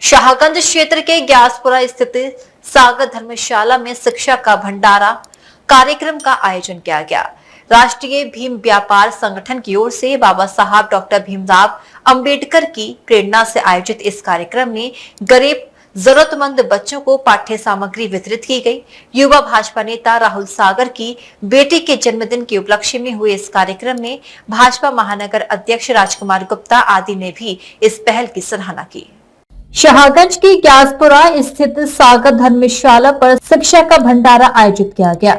शाहगंज क्षेत्र के ग्यासपुरा स्थित सागर धर्मशाला में शिक्षा का भंडारा कार्यक्रम का आयोजन किया गया। राष्ट्रीय भीम व्यापार संगठन की ओर से बाबा साहब डॉक्टर भीमराव अंबेडकर की प्रेरणा से आयोजित इस कार्यक्रम में गरीब जरूरतमंद बच्चों को पाठ्य सामग्री वितरित की गई। युवा भाजपा नेता राहुल सागर की बेटी के जन्मदिन के उपलक्ष्य में हुए इस कार्यक्रम में भाजपा महानगर अध्यक्ष राजकुमार गुप्ता आदि ने भी इस पहल की सराहना की। शाहगंज की ग्यासपुरा स्थित सागर धर्मशाला पर शिक्षा का भंडारा आयोजित किया गया।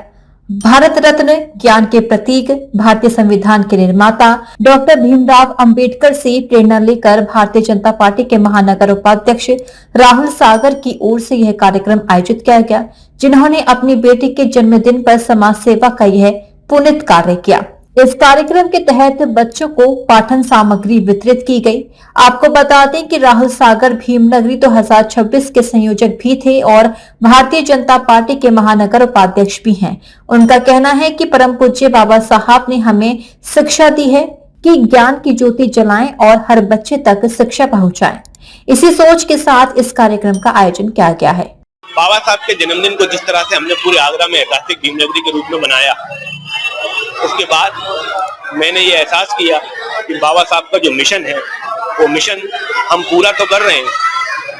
भारत रत्न, ज्ञान के प्रतीक, भारतीय संविधान के निर्माता डॉक्टर भीमराव अंबेडकर से प्रेरणा लेकर भारतीय जनता पार्टी के महानगर उपाध्यक्ष राहुल सागर की ओर से यह कार्यक्रम आयोजित किया गया, जिन्होंने अपनी बेटी के जन्मदिन पर समाज सेवा का यह पुनीत कार्य किया। इस कार्यक्रम के तहत बच्चों को पाठन सामग्री वितरित की गई। आपको बता दें कि राहुल सागर भीमनगरी 2026 के संयोजक भी थे और भारतीय जनता पार्टी के महानगर उपाध्यक्ष भी हैं। उनका कहना है कि परम पूज्य बाबा साहब ने हमें शिक्षा दी है कि ज्ञान की ज्योति जलाएं और हर बच्चे तक शिक्षा पहुंचाएं। इसी सोच के साथ इस कार्यक्रम का आयोजन किया गया है। बाबा साहब के जन्मदिन को जिस तरह से हमने पूरे आगरा में ऐतिहासिक भीमनगरी के रूप में मनाया, उसके बाद मैंने ये एहसास किया कि बाबा साहब का जो मिशन है वो मिशन हम पूरा तो कर रहे हैं,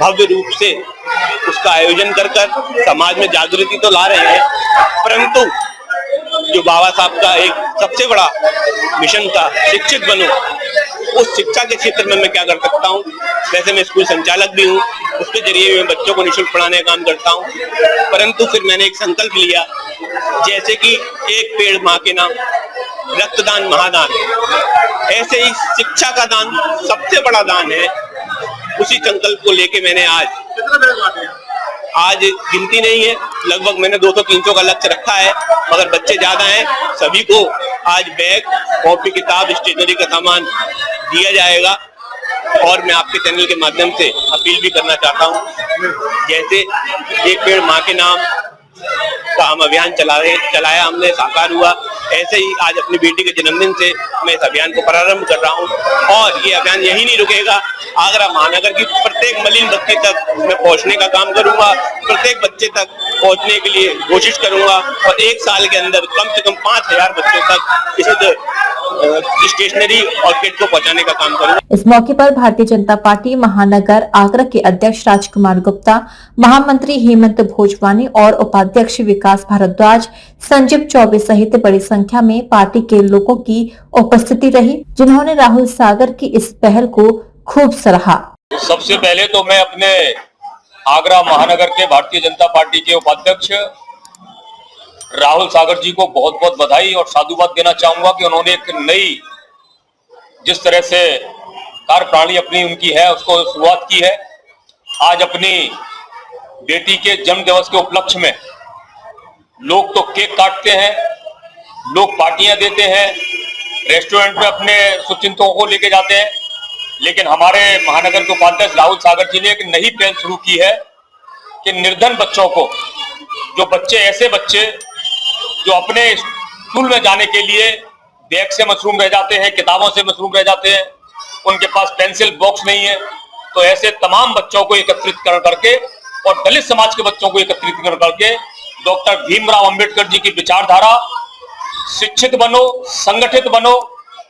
भव्य रूप से उसका आयोजन कर समाज में जागृति तो ला रहे हैं, परंतु जो बाबा साहब का एक सबसे बड़ा मिशन था शिक्षित बनो, उस शिक्षा के क्षेत्र में मैं क्या कर सकता हूँ। वैसे मैं स्कूल संचालक भी हूँ, उसके जरिए मैं बच्चों को निःशुल्क पढ़ाने का काम करता हूँ, परंतु फिर मैंने एक संकल्प लिया, जैसे कि एक पेड़ माँ के नाम, रक्तदान महादान, ऐसे ही शिक्षा का दान सबसे बड़ा दान है। उसी संकल्प को लेके मैंने आज गिनती नहीं है, लगभग मैंने 200-300 का लक्ष्य रखा है, मगर बच्चे ज्यादा हैं। सभी को आज बैग, कॉपी, किताब, स्टेशनरी का सामान दिया जाएगा। और मैं आपके चैनल के माध्यम से अपील भी करना चाहता हूँ, जैसे एक पेड़ माँ के नाम का हम अभियान चलाया हमने, साकार हुआ, ऐसे ही आज अपनी बेटी के जन्मदिन से मैं इस अभियान को प्रारंभ कर रहा हूँ। और ये अभियान यही नहीं रुकेगा, आगरा महानगर की प्रत्येक मलिन बस्ती तक मैं पहुँचने का काम करूंगा, प्रत्येक बच्चे तक पहुँचने के लिए कोशिश करूंगा और एक साल के अंदर कम से कम 5000 बच्चों तक इस स्टेशनरी और किट को पहुंचाने का काम करूंगा। इस मौके पर भारतीय जनता पार्टी महानगर आगरा के अध्यक्ष राजकुमार गुप्ता, महामंत्री हेमंत भोजवानी और उपाध्यक्ष विकास भारद्वाज, संजीव चौबे सहित बड़ी संख्या में पार्टी के लोगों की उपस्थिति रही, जिन्होंने राहुल सागर की इस पहल को खूब सराहा। सबसे पहले तो मैं अपने आगरा महानगर के भारतीय जनता पार्टी के उपाध्यक्ष राहुल सागर जी को बहुत बहुत बधाई और साधुवाद देना चाहूंगा कि उन्होंने एक नई जिस तरह से कार्यप्रणाली अपनी उनकी है उसको शुरुआत की है। आज अपनी बेटी के जन्म दिवस के उपलक्ष्य में लोग तो केक काटते हैं, लोग पार्टियां देते हैं, रेस्टोरेंट में अपने शुभचिंतकों को लेके जाते हैं, लेकिन हमारे महानगर के उपाध्यक्ष राहुल सागर जी ने एक नई पहल शुरू की है कि निर्धन बच्चों को, जो बच्चे ऐसे बच्चे जो अपने स्कूल में जाने के लिए बैग से मशरूम रह जाते हैं, किताबों से मशरूम रह जाते हैं, उनके पास पेंसिल बॉक्स नहीं है, तो ऐसे तमाम बच्चों को एकत्रित करके और दलित समाज के बच्चों को एकत्रित करके डॉक्टर भीमराव अंबेडकर जी की विचारधारा, शिक्षित बनो, संगठित बनो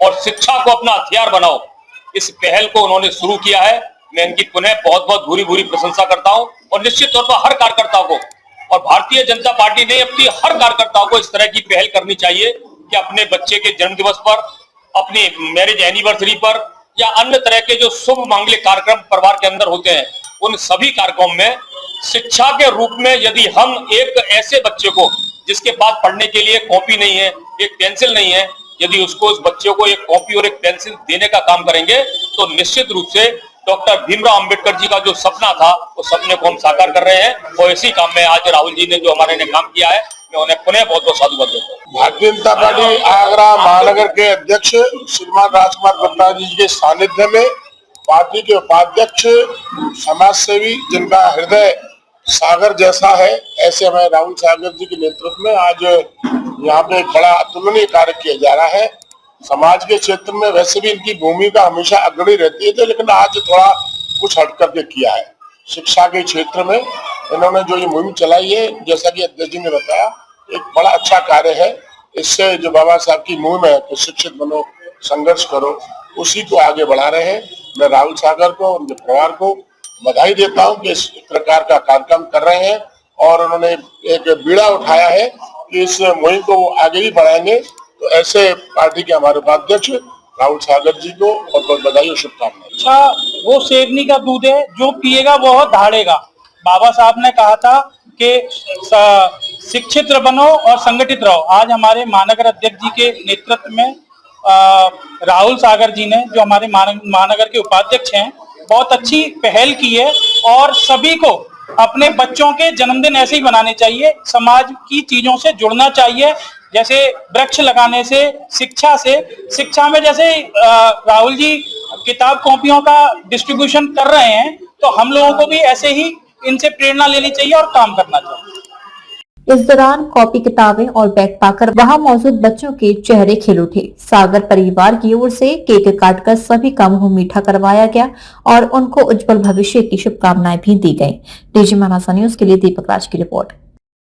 और शिक्षा को अपना हथियार बनाओ, इस पहल को उन्होंने शुरू किया है। मैं इनकी पुनः बहुत बहुत भूरी भूरी प्रशंसा करता हूं और निश्चित तौर पर हर कार्यकर्ता को और भारतीय जनता पार्टी ने अपनी हर कार्यकर्ताओं को इस तरह की पहल करनी चाहिए कि अपने बच्चे के जन्म दिवस पर, अपनी मैरिज एनिवर्सरी पर या अन्य तरह के जो शुभ मांगलिक कार्यक्रम परिवार के अंदर होते हैं, उन सभी कार्यक्रमों में शिक्षा के रूप में यदि हम एक ऐसे बच्चे को जिसके पास पढ़ने के लिए कॉपी नहीं है, एक पेंसिल नहीं है, यदि उसको उस बच्चे को एक कॉपी और एक पेंसिल देने का काम करेंगे तो निश्चित रूप से डॉक्टर भीमराव अंबेडकर जी का जो सपना था उस सपने को हम साकार कर रहे हैं। और इसी काम में आज राहुल जी ने जो हमारे ने काम किया है, मैं उन्हें पुनः बहुत बहुत साधुवाद देता हूँ। भारतीय जनता पार्टी आगरा महानगर के अध्यक्ष श्रीमान राजकुमार गुप्ता जी के सानिध्य में पार्टी के उपाध्यक्ष समाज सेवी जिनका हृदय सागर जैसा है, ऐसे हमें राहुल सागर जी के नेतृत्व में आज यहाँ पे एक बड़ा अतुलनीय कार्य किया जा रहा है। समाज के क्षेत्र में वैसे भी इनकी भूमिका हमेशा अग्रणी रहती है, तो लेकिन आज थोड़ा कुछ हट करके किया है। शिक्षा के क्षेत्र में इन्होंने जो ये मुहिम चलाई है, जैसा कि अध्यक्ष जी ने बताया, एक बड़ा अच्छा कार्य है। इससे जो बाबा साहब की मुहिम है कि शिक्षित बनो, संघर्ष करो, उसी को आगे बढ़ा रहे हैं। मैं राहुल सागर को, उनके परिवार को बधाई देता हूं कि इस प्रकार का कार्यक्रम कर रहे हैं और उन्होंने एक बीड़ा उठाया है कि इस मुहिम को वो आगे भी बढ़ाएंगे। तो ऐसे पार्टी के हमारे उपाध्यक्ष राहुल सागर जी को बहुत बहुत बधाई और शुभकामनाएं। अच्छा, वो शेरनी का दूध है, जो पिएगा वो धाड़ेगा। बाबा साहब ने कहा था कि शिक्षित बनो और संगठित रहो। आज हमारे महानगर अध्यक्ष जी के नेतृत्व में राहुल सागर जी ने, जो हमारे महानगर के उपाध्यक्ष हैं, बहुत अच्छी पहल की है और सभी को अपने बच्चों के जन्मदिन ऐसे ही बनाने चाहिए। समाज की चीजों से जुड़ना चाहिए, जैसे वृक्ष लगाने से, शिक्षा में जैसे राहुल जी किताब कॉपियों का डिस्ट्रीब्यूशन कर रहे हैं, तो हम लोगों को भी ऐसे ही इनसे प्रेरणा लेनी चाहिए और काम करना चाहिए। इस दौरान कॉपी, किताबें और बैग पाकर वहां मौजूद बच्चों के चेहरे खिल उठे। सागर परिवार की ओर से केक काटकर सभी का मुंह मीठा करवाया गया और उनको उज्जवल भविष्य की शुभकामनाएं भी दी गईं। डीजी महाराजा न्यूज के लिए दीपक राज की रिपोर्ट।